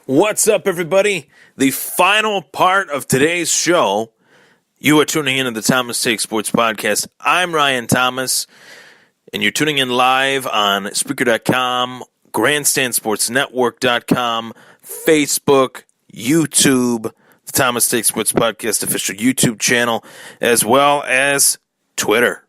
What's up, everybody? The final part of today's show. You are tuning in to the Thomas Take Sports Podcast. I'm Ryan Thomas, and you're tuning in live on Spreaker.com, GrandstandSportsNetwork.com, Facebook, YouTube, the Thomas Take Sports Podcast official YouTube channel, as well as Twitter.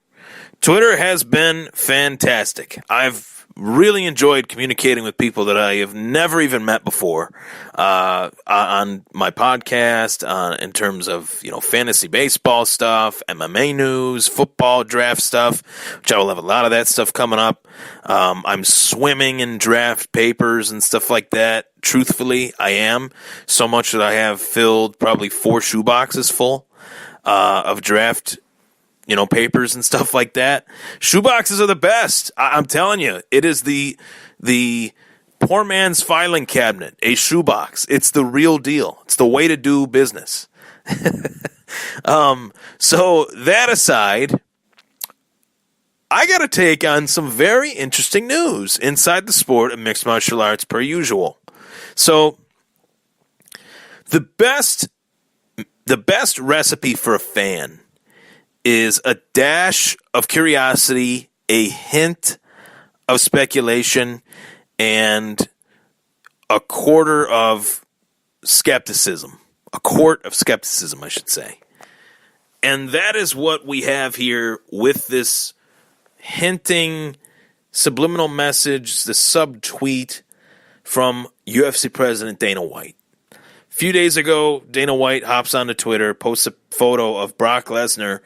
Twitter has been fantastic. I've really enjoyed communicating with people that I have never even met before on my podcast in terms of, fantasy baseball stuff, MMA news, football draft stuff, which I will have a lot of that stuff coming up. I'm swimming in draft papers and stuff like that. Truthfully, I am. So much that I have filled probably 4 shoeboxes full of draft papers and stuff like that. Shoeboxes are the best. I'm telling you, it is the poor man's filing cabinet, a shoebox. It's the real deal. It's the way to do business. So that aside, I got to take on some very interesting news inside the sport of mixed martial arts per usual. So the best recipe for a fan is a dash of curiosity, a hint of speculation, and a quarter of skepticism. A quart of skepticism, I should say. And that is what we have here with this hinting subliminal message, the subtweet from UFC President Dana White. A few days ago, Dana White hops onto Twitter, posts a photo of Brock Lesnar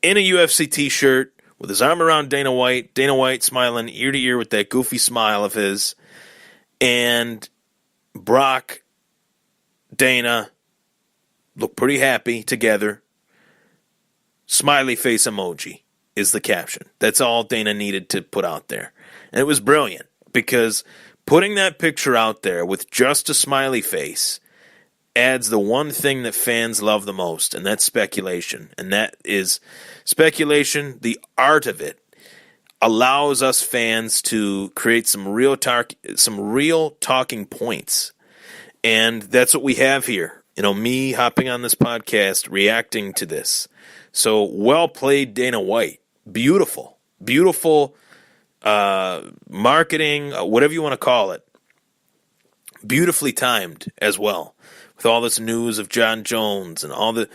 in a UFC t-shirt with his arm around Dana White smiling ear to ear with that goofy smile of his, and Brock, Dana look pretty happy together. Smiley face emoji is the caption. That's all Dana needed to put out there. And it was brilliant because putting that picture out there with just a smiley face adds the one thing that fans love the most, and that's speculation. And that is speculation, the art of it, allows us fans to create some real talking points. And that's what we have here. Me hopping on this podcast, reacting to this. So well played, Dana White. Beautiful marketing, whatever you want to call it. Beautifully timed as well. With all this news of John Jones and all the,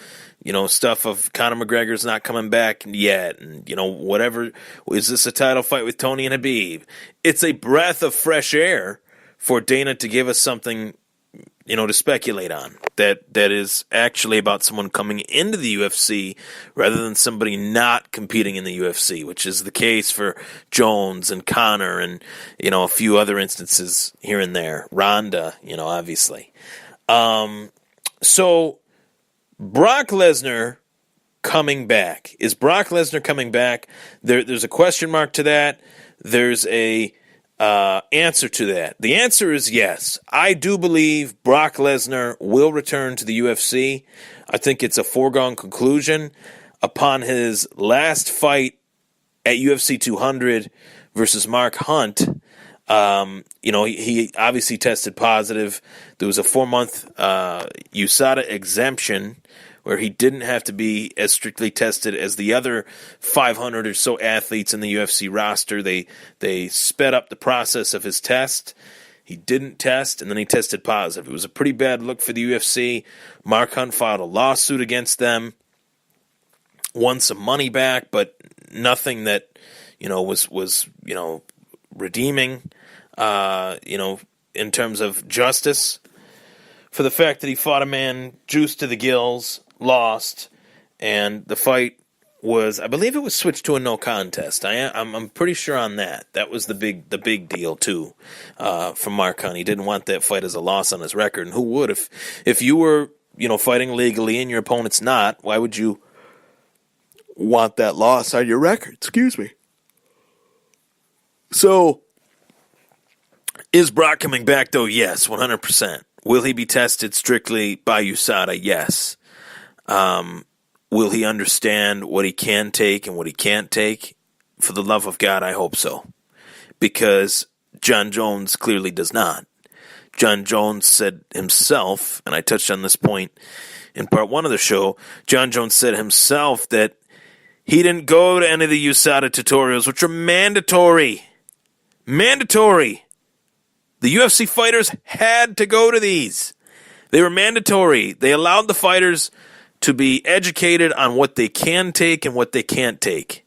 stuff of Conor McGregor's not coming back yet. And, whatever. Is this a title fight with Tony and Habib? It's a breath of fresh air for Dana to give us something, to speculate on. That is actually about someone coming into the UFC rather than somebody not competing in the UFC, which is the case for Jones and Conor and, a few other instances here and there. Ronda, obviously. So Brock Lesnar coming back. Is Brock Lesnar coming back? There's a question mark to that. There's a answer to that. The answer is yes. I do believe Brock Lesnar will return to the UFC. I think it's a foregone conclusion upon his last fight at UFC 200 versus Mark Hunt. He obviously tested positive. There was a 4-month USADA exemption where he didn't have to be as strictly tested as the other 500 or so athletes in the UFC roster. They sped up the process of his test. He didn't test, and then he tested positive. It was a pretty bad look for the UFC. Mark Hunt filed a lawsuit against them, won some money back, but nothing that was redeeming. In terms of justice, for the fact that he fought a man juiced to the gills, lost, and the fight was, I believe it was switched to a no contest. I'm pretty sure on that. That was the big deal too, for Mark Hunt. He didn't want that fight as a loss on his record, and who would? If you were, fighting legally and your opponent's not, why would you want that loss on your record? Excuse me. So, is Brock coming back, though? Yes, 100%. Will he be tested strictly by USADA? Yes. Will he understand what he can take and what he can't take? For the love of God, I hope so. Because John Jones clearly does not. John Jones said himself, and I touched on this point in part one of the show, John Jones said himself that he didn't go to any of the USADA tutorials, which are mandatory. Mandatory. The UFC fighters had to go to these. They were mandatory. They allowed the fighters to be educated on what they can take and what they can't take.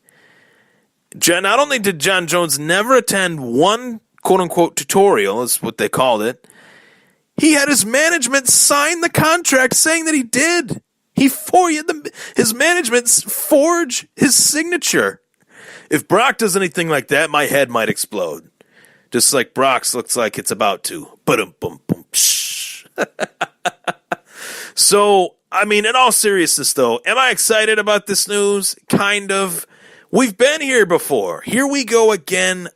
Not only did John Jones never attend one quote-unquote tutorial, is what they called it, he had his management sign the contract saying that he did. His management forged his signature. If Brock does anything like that, my head might explode. Just like Brock's looks like it's about to. So, I mean, in all seriousness, though, am I excited about this news? Kind of. We've been here before. Here we go again,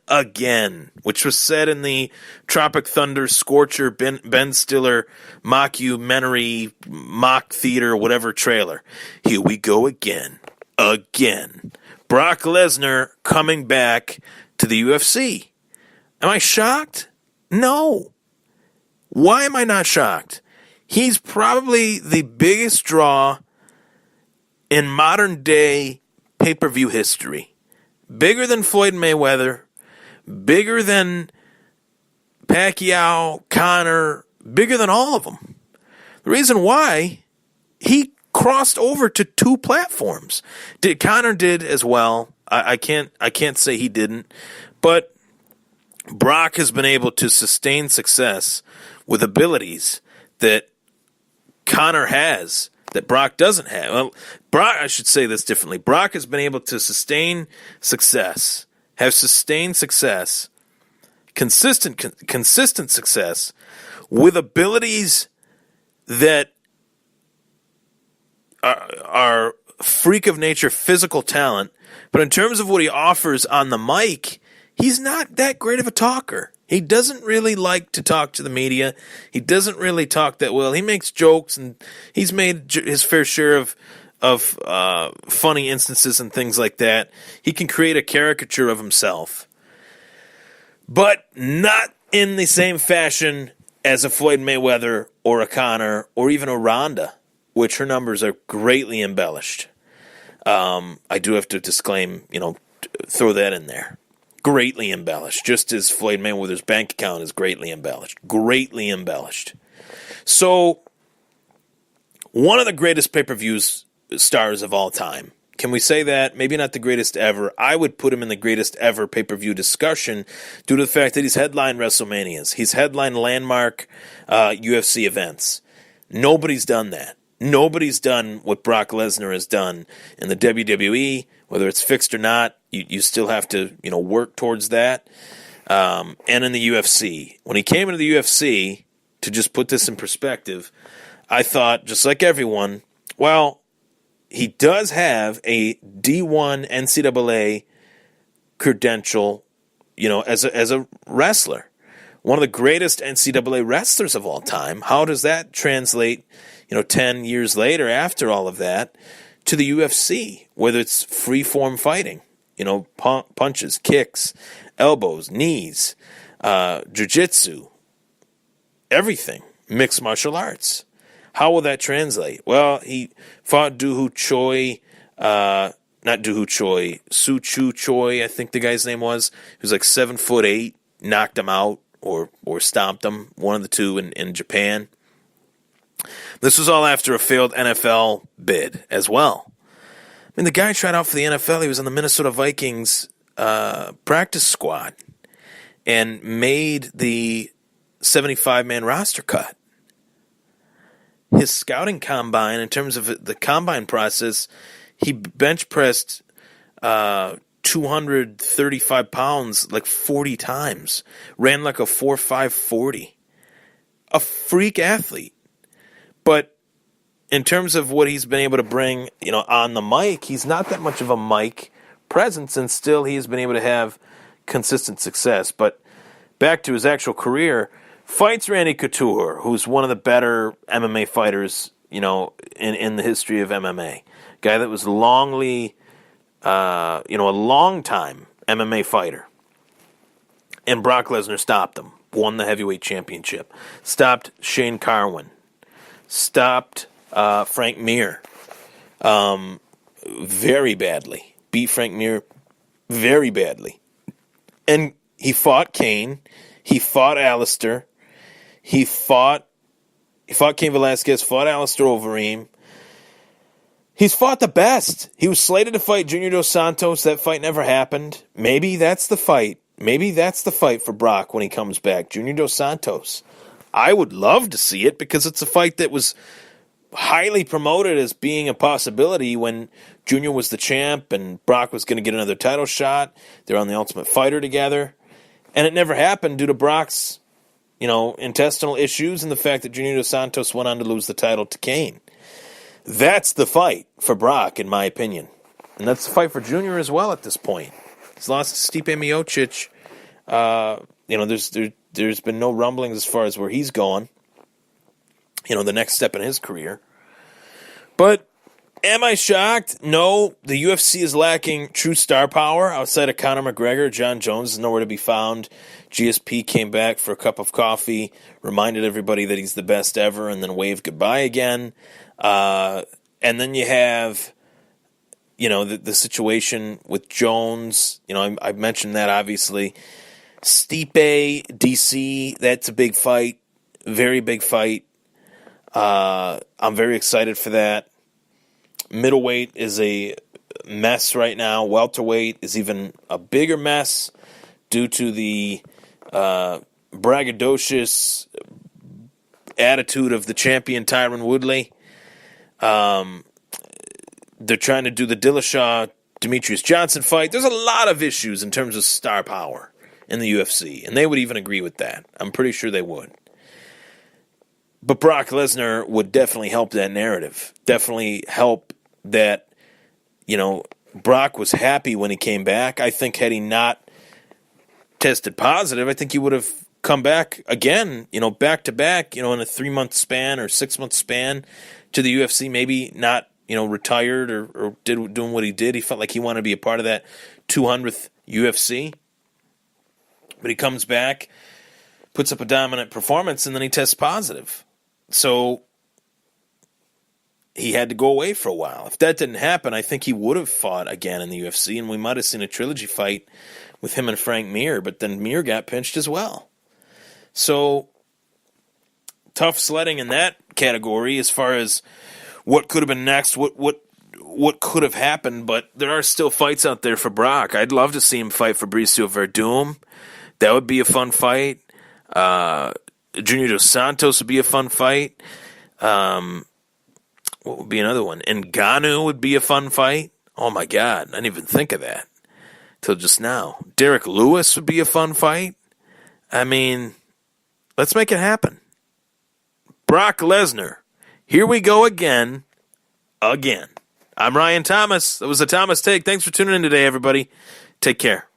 which was said in the Tropic Thunder Scorcher Ben Stiller mockumentary, mock theater, whatever trailer. Here we go again. Brock Lesnar coming back to the UFC. Am I shocked? No. Why am I not shocked? He's probably the biggest draw in modern day pay-per-view history. Bigger than Floyd Mayweather, bigger than Pacquiao, Conor, bigger than all of them. The reason why, he crossed over to two platforms. Conor did as well. I can't say he didn't, but Brock has been able to sustain success with abilities that Conor has that Brock doesn't have. Well, I should say this differently. Brock has been able to sustain success, consistent success with abilities that are freak of nature, physical talent. But in terms of what he offers on the mic, he's not that great of a talker. He doesn't really like to talk to the media. He doesn't really talk that well. He makes jokes, and he's made his fair share of funny instances and things like that. He can create a caricature of himself, but not in the same fashion as a Floyd Mayweather or a Conor or even a Ronda, which her numbers are greatly embellished. I do have to disclaim, throw that in there. Greatly embellished, just as Floyd Mayweather's bank account is greatly embellished. Greatly embellished. So, one of the greatest pay-per-views stars of all time. Can we say that? Maybe not the greatest ever. I would put him in the greatest ever pay-per-view discussion due to the fact that he's headlined WrestleManias. He's headlined landmark UFC events. Nobody's done that. Nobody's done what Brock Lesnar has done in the WWE, whether it's fixed or not. You still have to, work towards that. And in the UFC. When he came into the UFC, to just put this in perspective, I thought, just like everyone, well, he does have a D1 NCAA credential, as a wrestler. One of the greatest NCAA wrestlers of all time. How does that translate, 10 years later after all of that, to the UFC, whether it's free-form fighting? Punches, kicks, elbows, knees, jiu-jitsu, everything, mixed martial arts. How will that translate? Well, he fought Su Chu Choi, I think the guy's name was. He was like 7'8", knocked him out or stomped him, one of the two in Japan. This was all after a failed NFL bid as well. I mean, the guy tried out for the NFL. He was on the Minnesota Vikings practice squad and made the 75-man roster cut. His scouting combine, in terms of the combine process, he bench pressed 235 pounds like 40 times. Ran like a 4.5 40. A freak athlete. But in terms of what he's been able to bring, on the mic, he's not that much of a mic presence, and still he has been able to have consistent success. But back to his actual career, fights Randy Couture, who's one of the better MMA fighters, in the history of MMA. Guy that was a long time MMA fighter. And Brock Lesnar stopped him won the heavyweight championship. Stopped Shane Carwin. Stopped Frank Mir very badly. Beat Frank Mir very badly. And he fought Kane. He fought Alistair. He fought Cain Velasquez, fought Alistair Overeem. He's fought the best. He was slated to fight Junior Dos Santos. That fight never happened. Maybe that's the fight. Maybe that's the fight for Brock when he comes back. Junior Dos Santos. I would love to see it because it's a fight that was highly promoted as being a possibility when Junior was the champ and Brock was going to get another title shot. They're on the Ultimate Fighter together. And it never happened due to Brock's intestinal issues and the fact that Junior Dos Santos went on to lose the title to Kane. That's the fight for Brock, in my opinion. And that's the fight for Junior as well at this point. He's lost to Stipe Miocic. There's been no rumblings as far as where he's going. The next step in his career. But am I shocked? No. The UFC is lacking true star power. Outside of Conor McGregor, John Jones is nowhere to be found. GSP came back for a cup of coffee, reminded everybody that he's the best ever, and then waved goodbye again. And then you have, the situation with Jones. I mentioned that, obviously. Stipe, DC, that's a big fight. Very big fight. I'm very excited for that. Middleweight is a mess right now. Welterweight is even a bigger mess due to the braggadocious attitude of the champion Tyron Woodley. They're trying to do the Dillashaw-Demetrius Johnson fight. There's a lot of issues in terms of star power in the UFC, and they would even agree with that. I'm pretty sure they would. But Brock Lesnar would definitely help that narrative. Definitely help that, Brock was happy when he came back. I think had he not tested positive, I think he would have come back again, back to back, in a 3-month span or 6-month span to the UFC. Maybe not, retired or doing what he did. He felt like he wanted to be a part of that 200th UFC. But he comes back, puts up a dominant performance, and then he tests positive. So he had to go away for a while. If that didn't happen, I think he would have fought again in the UFC, and we might have seen a trilogy fight with him and Frank Mir, but then Mir got pinched as well. So tough sledding in that category as far as what could have been next, what could have happened, but there are still fights out there for Brock. I'd love to see him fight Fabricio Verdum. That would be a fun fight. Junior Dos Santos would be a fun fight. What would be another one? Ngannou would be a fun fight. Oh, my God. I didn't even think of that till just now. Derek Lewis would be a fun fight. I mean, let's make it happen. Brock Lesnar. Here we go again. I'm Ryan Thomas. That was the Thomas Take. Thanks for tuning in today, everybody. Take care.